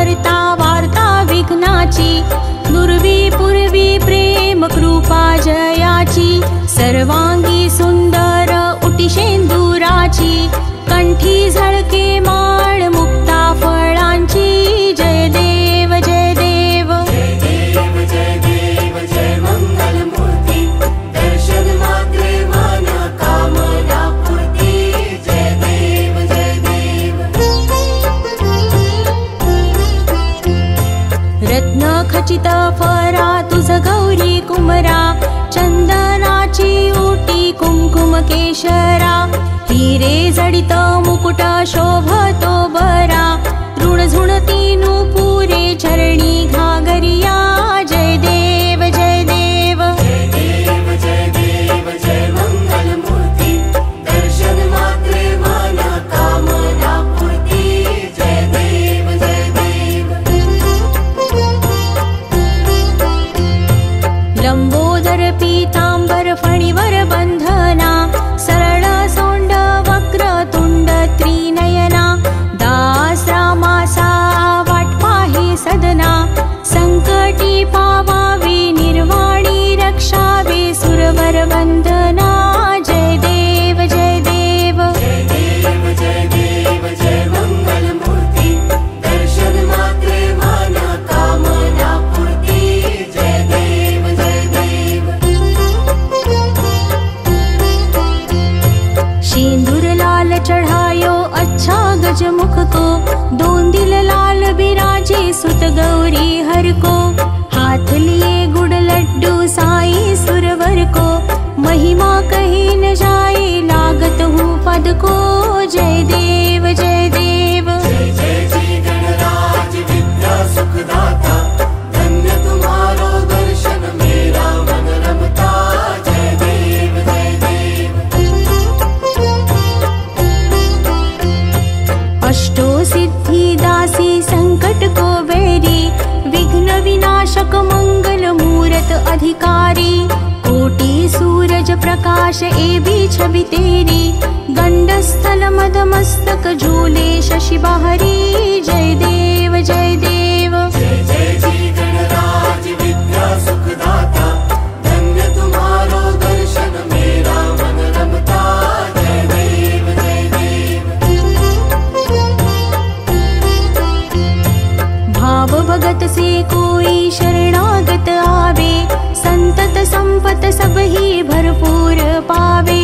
करता वार्ता विघ्नाची, नुरवी पूर्वी प्रेम कृपा जयाची, सर्वांगी सुंदर उटी शेंदुराची, कंठी झळके माळ मुक्ता फळांची, जय देव जय देव जय देव जय देव जय मंगल मूर्ती, दर्शन मात्रे मन कामना पूर्ती, जय देव जय देव। रत्न खचित फरा तुझ गौरी कुमरा, चंदनाची ओटी कुंकुम केशरा, हिरे जडित मुकुट शोभतो बरा, ऋण झुणती नुपुरे चरणी घागरिया, जय देव जय देव जय देव जय देव जय मंगल मूर्ती, दर्शन मात्रे मन कामना पूर्ती, जय देव जय देव। लंबोदर पीतांबर फणीवर बंधना, सरळ सोंड वक्र तुंड त्रिनयना, दास रामासा वाट पाहे सदना, संकटी पावावे निर्वाणी रक्षावे सुरवर वंदना, जय देव जय देव जय देव जय देव जय मंगल मूर्ती, दर्शन मात्रे मन कामना पूर्ती, जय देव जय देव। सिंदूर लाल चढ़ायो अच्छा गजमुख को, दोन दिल लाल बिराजे सुत गौरी हर को, हाथ लिए गुड़ लड्डू साई सुरवर को, महिमा कही न जाए लागत हूँ पद को, जय देव जय देव जय जय जी गणराज विद्या सुखदाता, धन्य तुम्हारो दर्शन मेरा मन रमता, जय देव जय देव। अष्टो सिद्धि दासी संकट को बैरी, विघ्न विनाशक मंगल मूरत अधिकारी, कोटि सूरज प्रकाश ए भी छवि तेरी, गंड स्थल मद मस्तक झूले शशि बहरी, जय देव जय देव जय जय जी गणराज विद्या सुखदाता, धन्य तुम्हारो दर्शन मेरा मन रमता, जय देव जय देव। भाव भगत से कोई शरणागत आवे, संतत संपत सब ही भरपूर पावे,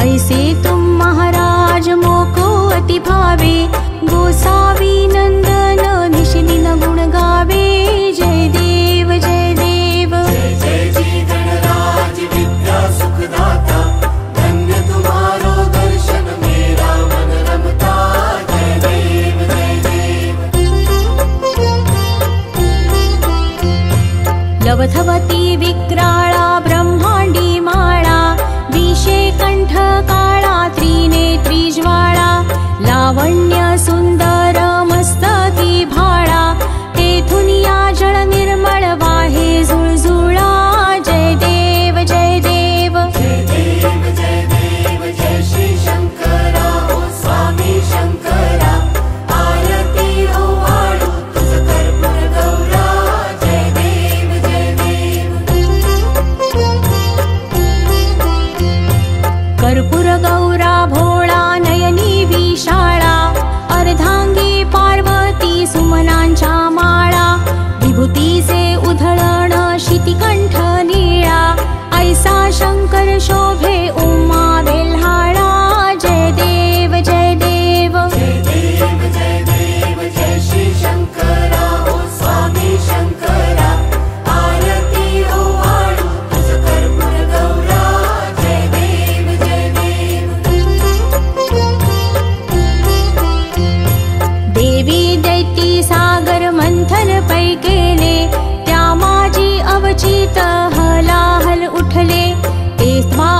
ऐसे तुम महाराज मोको अति भावे, गोसावी नंदन निश दिन गुण गावे, जय देव जय देव जय जय जी गणराज विद्या सुखदाता, धन्य तुम्हारो दर्शन मेरा मन रमता, जय देव जय देव। लवथवती विक्राळा ब्रह्मांडी माळा, विषे कंठ काळा त्रिनेत्री ज्वाळा, लावण्य सुंदर मस्तकी भाळा, तेथून या जळ निर्मळ वाहे झुळझुळा, जय देव जय देव जय देव जय देव जय श्री शंकरा, ओ स्वामी शंकरा, आरती ओ वाळू तुझ कर्पूर गौरा, जय देव जय देव। कर्पूर गौरा भोळा नयनी विशाळा, अर्धांगी पार्वती सुमनांच्या माळा, विभूतीचे उधळण शितिकंठ निळा, ऐसा शंकर शोभे उमा वेल्हाळा, जय देव जय देव जय देव जय देव जय श्री शंकरा, ओ स्वामी शंकरा, आरती ओ वाळू तुझ कर्पूर गौरा, जय देव जय देव। देवी दैती सागर मंथन पै केले, त्या माझी अवचित हलाहल उठले, ते स्वा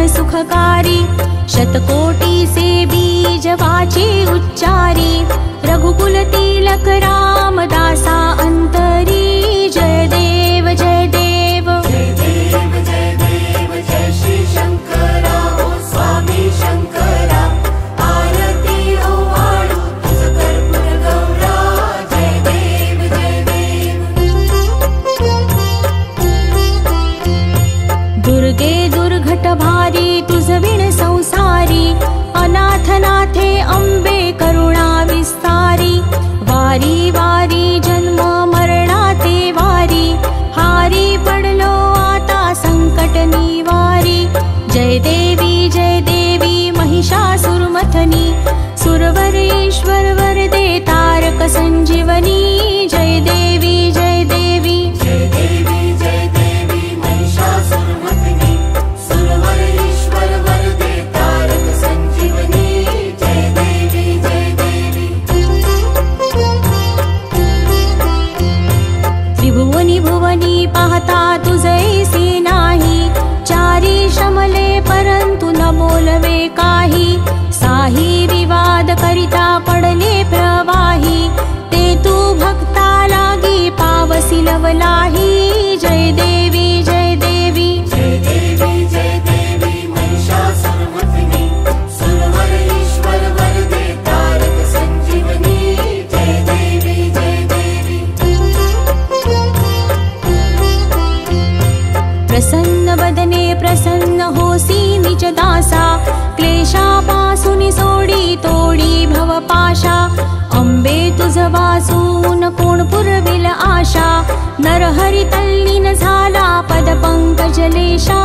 सुखकारी, शतकोटी से बीज वाचे उच्चारी, रघुकुल तिलक रामदासा अंतरी। जय देव जय देव जय देव जय देव जय श्री शंकरा हो स्वामी शंकरा, आरती ओवाळू तुझ कर्पूर गौरा। जय देव जय देव दुर्गे दुर्घट भारी तुझ विण संसारी, अनाथनाथे अंबे करुणा विस्तारी, वारी वारी जन्म मरणाते वारी, हारी पडलो आता संकट निवारी। जय देवी महिषासुरमथनी, सुरवर ईश्वर वरदे तारक संजीवनी। जय देवी जय देवी जय देवी महिषासुरमर्दिनी, सुरवर ईश्वर वरदे तारक संजीवनी। जय देवी जय देवी त्रिभुवनी भुवनी पाहता तुझैसे नाही, चारी श्रमले परंतु न बोलवे काही, साही विवाद करिता पडले प्रवाही, ते तू भक्ता लागी पावसी लवलाही। जय देवी जय देवी जय देवी महिषासुरमर्दिनी, सुरवर ईश्वर वरदे तारक संजीवनी। जय देवी जय देवी प्रसन्न बदने प्रसन्न होसी निज दासा, क्लेशापासून सोडी तोडी भवपाशा, अंबे तुझ वासून कोण पुरविल आशा, नरहरी तल्लीन झाला पद पंकजलेशा।